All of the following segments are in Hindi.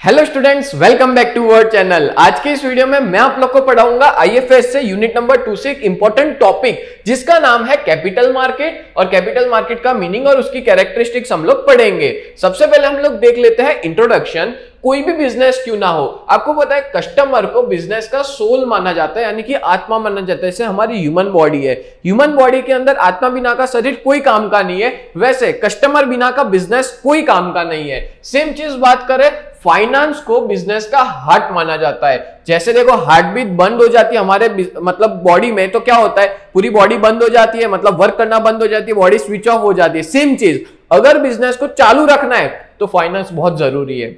Hello students, welcome back to our channel. आज के इस वीडियो में मैं आप लोग को पढ़ाऊंगा आईएफएस से यूनिट नंबर 2 से एक इंपॉर्टेंट टॉपिक जिसका नाम है कैपिटल मार्केट। और कैपिटल मार्केट का मीनिंग और उसकी कैरेक्टरिस्टिक्स हम लोग पढ़ेंगे। सबसे पहले हम लोग देख लेते हैं इंट्रोडक्शन। कोई भी बिजनेस क्यों ना हो, आपको पता है कस्टमर को बिजनेस का सोल माना जाता है, यानी कि आत्मा माना जाता है। जैसे हमारी ह्यूमन बॉडी है, ह्यूमन बॉडी के अंदर आत्मा बिना का शरीर कोई काम का नहीं है, वैसे कस्टमर बिना का बिजनेस कोई काम का नहीं है। सेम चीज बात करें, फाइनेंस को बिजनेस का हार्ट माना जाता है। जैसे देखो, हार्ट बीट बंद हो जाती है हमारे मतलब बॉडी में, तो क्या होता है, पूरी बॉडी बंद हो जाती है, मतलब वर्क करना बंद हो जाती है, बॉडी स्विच ऑफ हो जाती है। सेम चीज अगर बिजनेस को चालू रखना है तो फाइनेंस बहुत जरूरी है।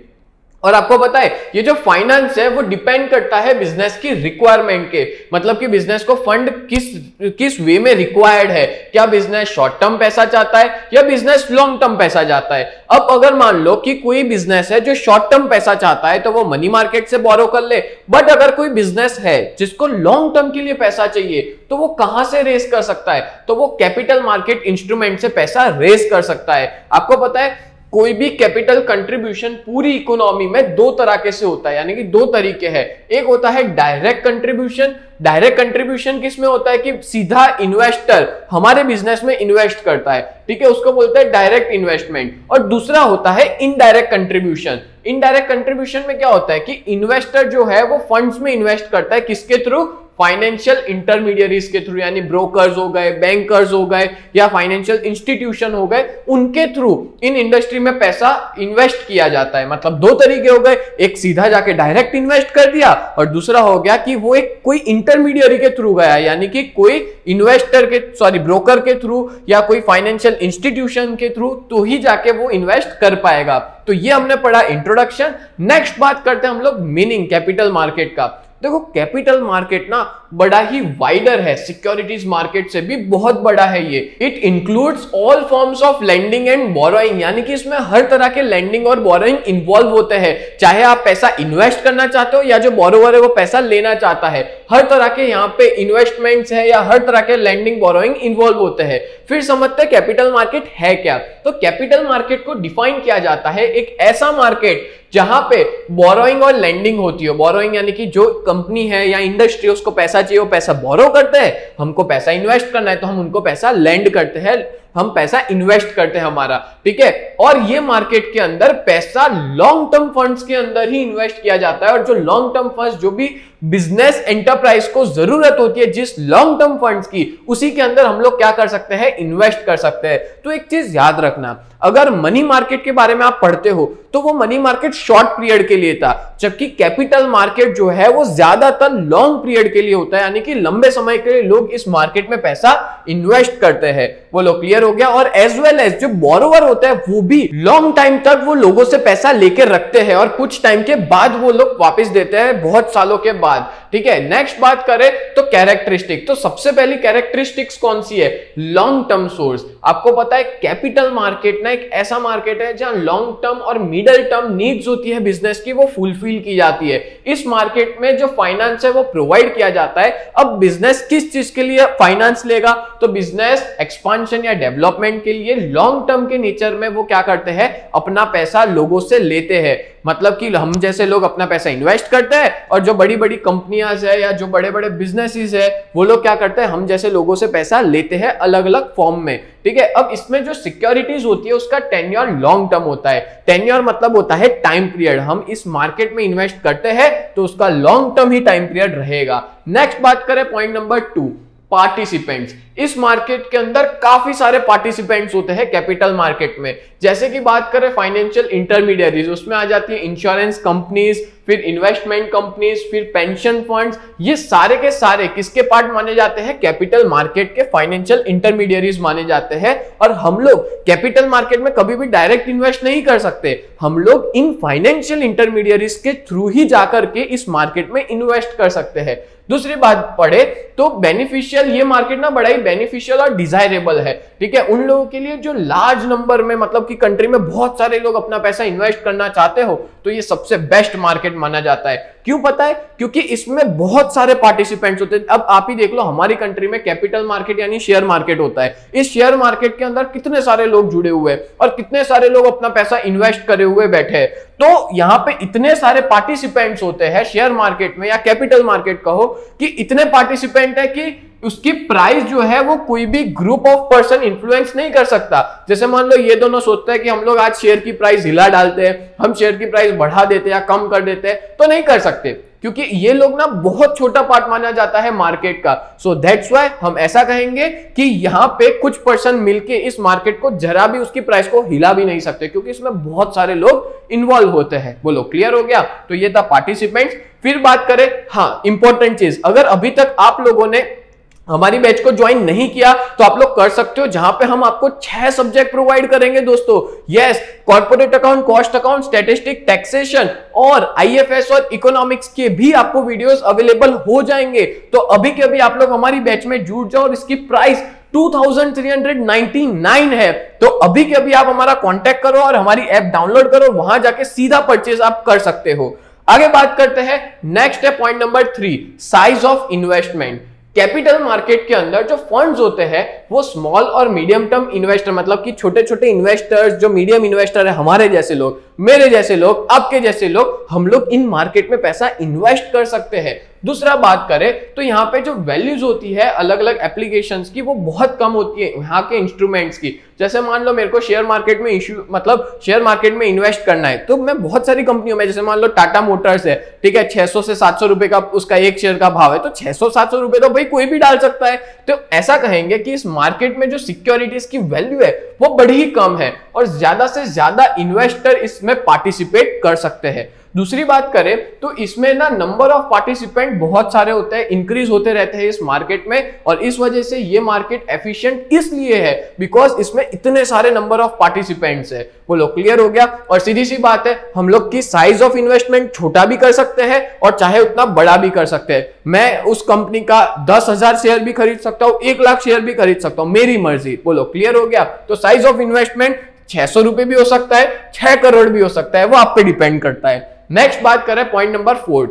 और आपको पता है ये जो फाइनेंस है वो डिपेंड करता है बिजनेस की रिक्वायरमेंट के, मतलब कि बिजनेस को फंड किस वे में रिक्वायर्ड है। क्या बिजनेस शॉर्ट टर्म पैसा चाहता है या बिजनेस लॉन्ग टर्म पैसा चाहता है। अब अगर मान लो कि कोई बिजनेस है जो शॉर्ट टर्म पैसा चाहता है तो वो मनी मार्केट से बोरो कर ले, बट अगर कोई बिजनेस है जिसको लॉन्ग टर्म के लिए पैसा चाहिए तो वो कहां से रेस कर सकता है, तो वो कैपिटल मार्केट इंस्ट्रूमेंट से पैसा रेस कर सकता है। आपको पता है कोई भी कैपिटल कंट्रीब्यूशन पूरी इकोनॉमी में दो तरह के से होता है, यानी कि दो तरीके हैं। एक होता है डायरेक्ट कंट्रीब्यूशन। डायरेक्ट कंट्रीब्यूशन किसमें होता है कि सीधा इन्वेस्टर हमारे बिजनेस में इन्वेस्ट करता है, ठीक है, उसको बोलते हैं डायरेक्ट इन्वेस्टमेंट। और दूसरा होता है इनडायरेक्ट कंट्रीब्यूशन। इनडायरेक्ट कंट्रीब्यूशन में क्या होता है कि इन्वेस्टर जो है वो फंड्स में इन्वेस्ट करता है, किसके थ्रू, फाइनेंशियल इंटरमीडियरीज के थ्रू, यानी ब्रोकर्स हो गए, बैंकर्स हो गए या फाइनेंशियल इंस्टीट्यूशन हो गए, उनके थ्रू इन इंडस्ट्री में पैसा इन्वेस्ट किया जाता है। मतलब दो तरीके हो गए, एक सीधा जाके डायरेक्ट इन्वेस्ट कर दिया और दूसरा हो गया कि वो एक कोई इंटरमीडियरी के थ्रू गया, यानी कि कोई इन्वेस्टर के ब्रोकर के थ्रू या कोई फाइनेंशियल इंस्टीट्यूशन के थ्रू तो ही जाके वो इन्वेस्ट कर पाएगा। तो ये हमने पढ़ा इंट्रोडक्शन। नेक्स्ट बात करते हैं हम लोग मीनिंग कैपिटल मार्केट का। देखो कैपिटल मार्केट ना बड़ा ही वाइडर है, सिक्योरिटीज मार्केट से भी बहुत बड़ा है ये। It includes all forms of lending and borrowing, यानी कि इसमें हर तरह के लेंडिंग और बोरोइंग इन्वॉल्व होते हैं। चाहे आप पैसा इन्वेस्ट करना चाहते हो या जो बोरोवर है वो पैसा लेना चाहता है, हर तरह के यहाँ पे इन्वेस्टमेंट्स है या हर तरह के लेंडिंग बोरोइंग इन्वॉल्व होते हैं। फिर समझते हैं कैपिटल मार्केट है क्या। तो कैपिटल मार्केट को डिफाइन किया जाता है एक ऐसा मार्केट जहां पे बोरोइंग और लेंडिंग होती है। बोरोइंग यानी कि जो कंपनी है या इंडस्ट्री उसको पैसा चाहिए, वो पैसा बोरो करते हैं, हमको पैसा इन्वेस्ट करना है तो हम उनको पैसा लेंड करते हैं, हम पैसा इन्वेस्ट करते हैं हमारा, ठीक है। और ये मार्केट के अंदर पैसा लॉन्ग टर्म फंड्स के अंदर ही इन्वेस्ट किया जाता है। और जो लॉन्ग टर्म फंड्स, जो भी बिजनेस एंटरप्राइज को जरूरत होती है जिस लॉन्ग टर्म फंड्स की, उसी के अंदर हम लोग क्या कर सकते हैं, इन्वेस्ट कर सकते हैं। तो एक चीज याद रखना, अगर मनी मार्केट के बारे में आप पढ़ते हो तो वो मनी मार्केट शॉर्ट पीरियड के लिए था, जबकि कैपिटल मार्केट जो है वो ज्यादातर लॉन्ग पीरियड के लिए होता है, यानी कि लंबे समय के लिए लोग इस मार्केट में पैसा इन्वेस्ट करते हैं। वो लोग क्लियर हो गया। और एज वेल एज जो बोरोवर होता है वो भी लॉन्ग टाइम तक वो लोगों से पैसा लेकर रखते हैं और कुछ टाइम के बाद वो लोग वापस देते हैं, बहुत सालों के बाद, ठीक है। नेक्स्ट बात करें तो कैरेक्टरिस्टिक। तो सबसे पहली कैरेक्टरिस्टिक्स कौन सी है, लॉन्ग टर्म सोर्स। आपको पता है कैपिटल मार्केट ना एक ऐसा मार्केट है जहां लॉन्ग टर्म और मिडिल टर्म नीड्स होती है बिजनेस की, वो फुलफिल की जाती है। इस मार्केट में जो फाइनेंस है वो प्रोवाइड किया जाता है। अब बिजनेस किस चीज के लिए फाइनेंस लेगा, तो बिजनेस एक्सपांशन या डेवलपमेंट के लिए लॉन्ग टर्म के नेचर में वो क्या करते हैं, अपना पैसा लोगों से लेते हैं। मतलब कि हम जैसे लोग अपना पैसा इन्वेस्ट करते हैं और जो बड़ी बड़ी कंपनियां है या जो बड़े बड़े बिजनेसेस है वो लोग क्या करते हैं, हम जैसे लोगों से पैसा लेते हैं अलग अलग फॉर्म में, ठीक है। अब इसमें जो सिक्योरिटीज होती है उसका टेन्योर लॉन्ग टर्म होता है। टेन्योर मतलब होता है टाइम पीरियड। हम इस मार्केट में इन्वेस्ट करते हैं तो उसका लॉन्ग टर्म ही टाइम पीरियड रहेगा। नेक्स्ट बात करें पॉइंट नंबर 2, पार्टिसिपेंट्स। इस मार्केट के अंदर काफी सारे पार्टिसिपेंट्स होते हैं कैपिटल मार्केट में। जैसे कि बात करें फाइनेंशियल इंटरमीडियरीज, उसमें आ जाती है इंश्योरेंस कंपनीज, फिर इन्वेस्टमेंट कंपनीज, फिर पेंशन फंड्स। ये सारे के सारे किसके पार्ट माने जाते हैं, कैपिटल मार्केट के फाइनेंशियल इंटरमीडियरीज माने जाते हैं। और हम लोग कैपिटल मार्केट में कभी भी डायरेक्ट इन्वेस्ट नहीं कर सकते, हम लोग इन फाइनेंशियल इंटरमीडियरीज के थ्रू ही जाकर के इस मार्केट में इन्वेस्ट कर सकते हैं। दूसरी बात पढ़े तो बेनिफिशियल, ये मार्केट ना बड़ा ही बेनिफिशियल और डिजायरेबल है, ठीक है, उन लोगों के लिए जो लार्ज नंबर में, मतलब कि कंट्री में बहुत सारे लोग अपना पैसा इन्वेस्ट करना चाहते हो तो ये सबसे बेस्ट मार्केट माना जाता है। क्यों पता है? क्योंकि इसमें बहुत सारे पार्टिसिपेंट्स होते हैं। अब आप ही देख लो, हमारी कंट्री में कैपिटल मार्केट यानी शेयर मार्केट होता है। इस शेयर मार्केट के अंदर कितने सारे लोग जुड़े हुए हैं और कितने सारे लोग अपना पैसा इन्वेस्ट करे हुए बैठे हैं। तो यहां पे इतने सारे पार्टिसिपेंट्स होते हैं शेयर मार्केट में या कैपिटल मार्केट कहो, कि इतने पार्टिसिपेंट है कि उसकी प्राइस जो है वो कोई भी ग्रुप ऑफ पर्सन इन्फ्लुएंस नहीं कर सकता। जैसे मान लो ये दोनों सोचते हैं कि हम लोग आज शेयर की प्राइस हिला डालते हैं, हम शेयर की प्राइस बढ़ा देते हैं या कम कर देते हैं, तो नहीं कर सकते, क्योंकि ये लोग ना बहुत छोटा पार्ट माना जाता है मार्केट का। सो दैट्स व्हाई हम ऐसा कहेंगे कि यहां पे कुछ पर्सन मिलके इस मार्केट को जरा भी उसकी प्राइस को हिला भी नहीं सकते, क्योंकि इसमें बहुत सारे लोग इन्वॉल्व होते हैं। बोलो क्लियर हो गया? तो ये था पार्टिसिपेंट्स। फिर बात करें, हाँ इंपॉर्टेंट चीज, अगर अभी तक आप लोगों ने हमारी बैच को ज्वाइन नहीं किया तो आप लोग कर सकते हो, जहां पे हम आपको 6 सब्जेक्ट प्रोवाइड करेंगे दोस्तों। Yes, corporate account, cost account, statistic, taxation और आईएफएस और इकोनॉमिक्स के भी आपको वीडियोस अवेलेबल हो जाएंगे। तो अभी के अभी आप लोग हमारी बैच में जुड़ जाओ और इसकी प्राइस 2399 है। तो अभी के अभी आप हमारा कांटेक्ट करो और हमारी ऐप डाउनलोड करो, वहां जाके सीधा परचेज आप कर सकते हो। आगे बात करते हैं, नेक्स्ट है point number 3, size of investment. Capital market के अंदर जो फंड्स होते हैं वो स्मॉल और मीडियम टर्म इन्वेस्टर, मतलब कि छोटे छोटे इन्वेस्टर्स, जो मीडियम इन्वेस्टर है, हमारे जैसे लोग, मेरे जैसे लोग, आपके जैसे लोग, हम लोग इन मार्केट में पैसा इन्वेस्ट कर सकते हैं। दूसरा बात करें तो यहाँ पे जो वैल्यूज होती है अलग अलग एप्लीकेशंस की, वो बहुत कम होती है यहाँ के इंस्ट्रूमेंट्स की। जैसे मान लो मेरे को शेयर मार्केट में शेयर मार्केट में इन्वेस्ट करना है, तो मैं बहुत सारी कंपनियों में, जैसे मान लो टाटा मोटर्स है, ठीक है, 600 से 700 रुपए का उसका एक शेयर का भाव है, तो 600-700 रुपए तो भाई कोई भी डाल सकता है। तो ऐसा कहेंगे कि इस मार्केट में जो सिक्योरिटीज की वैल्यू है वो बड़ी ही कम है और ज्यादा से ज्यादा इन्वेस्टर इसमें पार्टिसिपेट कर सकते हैं। दूसरी बात करें तो इसमें ना नंबर ऑफ पार्टिसिपेंट बहुत सारे होते हैं, इंक्रीज होते रहते हैं इस मार्केट में, और इस वजह से ये मार्केट एफिशिएंट इसलिए है बिकॉज इसमें इतने सारे नंबर ऑफ पार्टिसिपेंट्स है। बोलो क्लियर हो गया? और सीधी सी बात है, हम लोग की साइज ऑफ इन्वेस्टमेंट छोटा भी कर सकते हैं और चाहे उतना बड़ा भी कर सकते हैं। मैं उस कंपनी का 10,000 शेयर भी खरीद सकता हूं, 1 लाख शेयर भी खरीद सकता हूं, मेरी मर्जी। बोलो क्लियर हो गया? तो साइज ऑफ इन्वेस्टमेंट 600 रुपए भी हो सकता है, 6 करोड़ भी हो सकता है, वो आप पे डिपेंड करता है। नेक्स्ट बात करें पॉइंट नंबर 4,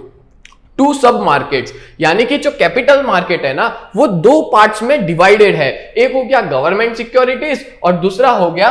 2 सब मार्केट्स, यानी कि जो कैपिटल मार्केट है ना वो 2 पार्ट्स में डिवाइडेड है। एक हो गया गवर्नमेंट सिक्योरिटीज और दूसरा हो गया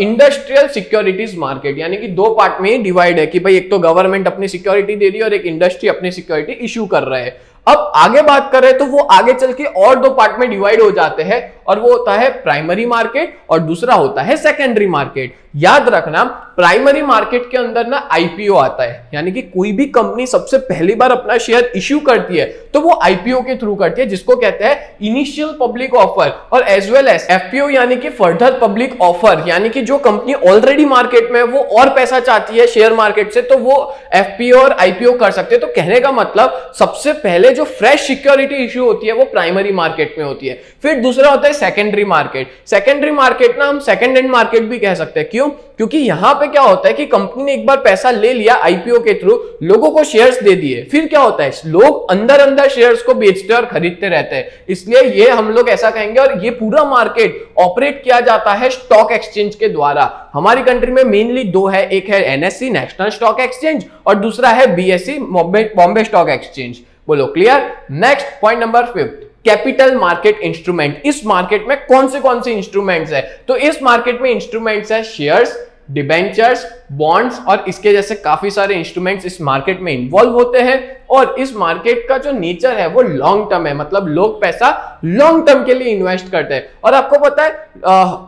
इंडस्ट्रियल सिक्योरिटीज मार्केट, यानी कि 2 पार्ट में ही डिवाइड है कि भाई एक तो गवर्नमेंट अपनी सिक्योरिटी दे रही है और एक इंडस्ट्री अपनी सिक्योरिटी इश्यू कर रहे हैं। अब आगे बात करें तो वो आगे चल के और 2 पार्ट में डिवाइड हो जाते हैं, और वो होता है प्राइमरी मार्केट और दूसरा होता है सेकेंडरी मार्केट। याद रखना, प्राइमरी मार्केट के अंदर ना आईपीओ आता है, यानी कि कोई भी कंपनी सबसे पहली बार अपना शेयर इश्यू करती है तो वो आईपीओ के थ्रू करती है, जिसको कहते हैं इनिशियल पब्लिक ऑफर, और एज वेल एज एफपीओ यानी कि फर्दर पब्लिक ऑफर, यानी कि जो कंपनी ऑलरेडी मार्केट में वो और पैसा चाहती है शेयर मार्केट से तो वो एफपीओ और आईपीओ कर सकते हैं। तो कहने का मतलब सबसे पहले जो फ्रेश सिक्योरिटी इश्यू होती है वो प्राइमरी मार्केट में होती है। फिर दूसरा होता है सेकेंडरी मार्केट। सेकेंडरी मार्केट ना हम सेकेंड हैंड मार्केट भी कह सकते हैं। क्यों? क्योंकि यहां पे क्या होता है कि कंपनी ने एक बार पैसा ले लिया आईपीओ के थ्रू, लोगों को शेयर्स दे दिए, फिर क्या होता है लोग अंदर अंदर शेयर्स को बेचते और खरीदते रहते हैं, इसलिए ये हम लोग ऐसा कहेंगे। और ये पूरा मार्केट ऑपरेट किया जाता है स्टॉक एक्सचेंज के द्वारा। हमारी कंट्री में मेनली 2 है, एक है एनएससी नेशनल स्टॉक एक्सचेंज और दूसरा है बीएसई बॉम्बे स्टॉक एक्सचेंज। बोलो clear? Next point number 5, capital market instrument. इस मार्केट में कौन से इंस्ट्रूमेंट्स है? तो इस मार्केट में इंस्ट्रूमेंट्स है शेयर्स, डिबेंचर्स, बॉन्ड्स और इसके जैसे काफी सारे इंस्ट्रूमेंट्स इस मार्केट में इन्वॉल्व होते हैं। और इस मार्केट का जो नेचर है वो लॉन्ग टर्म है, मतलब लोग पैसा लॉन्ग टर्म के लिए इन्वेस्ट करते हैं। और आपको पता है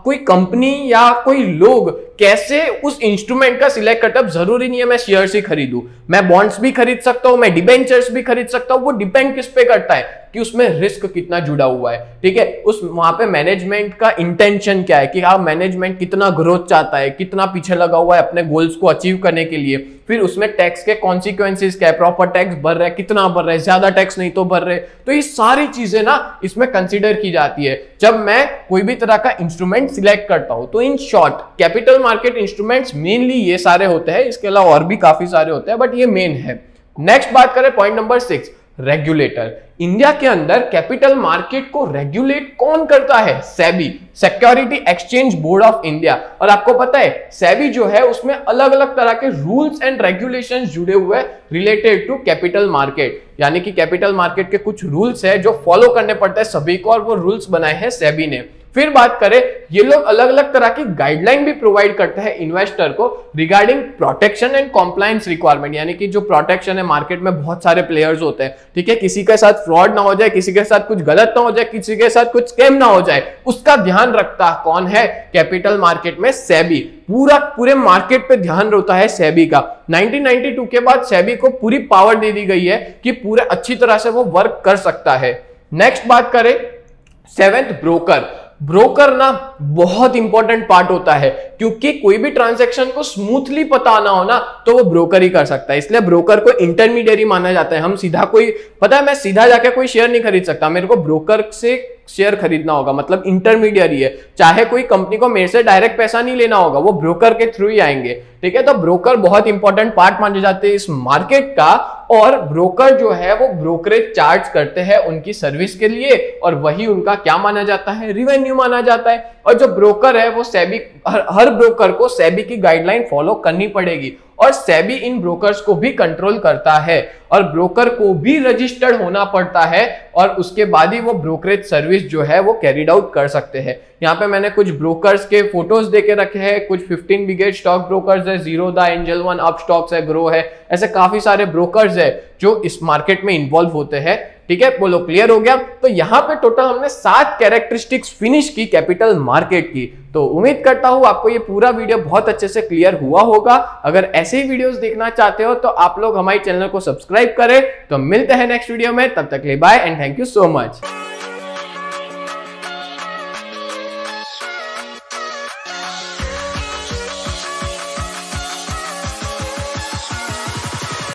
कोई कंपनी या कोई लोग कैसे उस इंस्ट्रूमेंट का सिलेक्ट करता है। जरूरी नहीं है मैं शेयर्स ही खरीदूं, मैं बॉन्ड्स भी खरीद सकता हूं, मैं डिबेंचर्स भी खरीद सकता हूं। वो डिपेंड किस पे करता है कि उसमें रिस्क कितना जुड़ा हुआ है, ठीक है, उस वहां पे मैनेजमेंट का इंटेंशन क्या है कि हाँ मैनेजमेंट कितना ग्रोथ चाहता है, कितना पीछे लगा हुआ है अपने गोल्स को अचीव करने के लिए। फिर उसमें टैक्स के कॉन्सिक्वेंसेस क्या है, प्रॉपर टैक्स भर रहे, कितना भर रहे, ज्यादा टैक्स नहीं तो भर रहे। तो ये सारी चीजें ना इसमें कंसीडर की जाती है जब मैं कोई भी तरह का इंस्ट्रूमेंट सिलेक्ट करता हूं। तो in short capital market instruments mainly ये सारे होते हैं, इसके अलावा और भी काफी सारे होते हैं बट ये मेन है। नेक्स्ट बात करें पॉइंट नंबर 6, रेगुलेटर। इंडिया के अंदर कैपिटल मार्केट को रेगुलेट कौन करता है? SEBI, security exchange board of India. और आपको पता है सेबी जो है उसमें अलग अलग तरह के रूल्स एंड रेगुलेशंस जुड़े हुए रिलेटेड टू कैपिटल मार्केट, यानी कि कैपिटल मार्केट के कुछ रूल्स है जो फॉलो करने पड़ते हैं सभी को, और वो रूल्स बनाए हैं सेबी ने। फिर बात करें, ये लोग अलग अलग तरह की गाइडलाइन भी प्रोवाइड करते हैं इन्वेस्टर को regarding protection and compliance requirement, यानी कि जो प्रोटेक्शन है, मार्केट में बहुत सारे प्लेयर्स होते हैं, ठीक है, किसी के साथ फ्रॉड ना हो जाए, किसी के साथ कुछ गलत ना हो जाए, किसी के साथ कुछ स्कैम ना हो जाए, उसका ध्यान रखता कौन है? कैपिटल मार्केट में सेबी। पूरे मार्केट पे ध्यान रहता है सेबी का। 1992 के बाद सेबी को पूरी पावर दे दी गई है कि पूरे अच्छी तरह से वो वर्क कर सकता है। नेक्स्ट बात करें, सेवेंथ ब्रोकर। ब्रोकर ना बहुत इंपॉर्टेंट पार्ट होता है, क्योंकि कोई भी ट्रांजैक्शन को स्मूथली पता ना हो ना तो वो ब्रोकर ही कर सकता है, इसलिए ब्रोकर को इंटरमीडियरी माना जाता है। हम सीधा कोई, पता है मैं सीधा जाके कोई शेयर नहीं खरीद सकता, मेरे को ब्रोकर से शेयर खरीदना होगा, मतलब इंटरमीडियरी है। चाहे कोई कंपनी को मेरे से डायरेक्ट पैसा नहीं लेना होगा, वो ब्रोकर के थ्रू ही आएंगे, ठीक है। तो ब्रोकर बहुत इंपॉर्टेंट पार्ट माने जाते हैं इस मार्केट का, और ब्रोकर जो है वो ब्रोकरेज चार्ज करते हैं उनकी सर्विस के लिए, और वही उनका क्या माना जाता है? रेवेन्यू माना जाता है। और जो ब्रोकर है वो सेबी, हर ब्रोकर को सेबी की गाइडलाइन फॉलो करनी पड़ेगी, और सेबी इन ब्रोकर्स को भी कंट्रोल करता है, और ब्रोकर को भी रजिस्टर्ड होना पड़ता है, और उसके बाद ही वो ब्रोकरेज सर्विस जो है वो कैरिड आउट कर सकते हैं। यहाँ पे मैंने कुछ ब्रोकर्स के फोटोज देके रखे हैं, कुछ 15 बिगेस्ट स्टॉक ब्रोकर्स है, Zerodha, angel one, up stocks है, ग्रो है, ऐसे काफी सारे ब्रोकर्स है जो इस मार्केट में इन्वॉल्व होते हैं, ठीक है। बोलो क्लियर हो गया? तो यहाँ पे टोटल हमने 7 कैरेक्टरिस्टिक्स फिनिश की कैपिटल मार्केट की। तो उम्मीद करता हूं आपको ये पूरा वीडियो बहुत अच्छे से क्लियर हुआ होगा। अगर ऐसे ही वीडियोस देखना चाहते हो तो आप लोग हमारे चैनल को सब्सक्राइब करें। तो मिलते हैं नेक्स्ट वीडियो में, तब तक के लिए bye and thank you so much.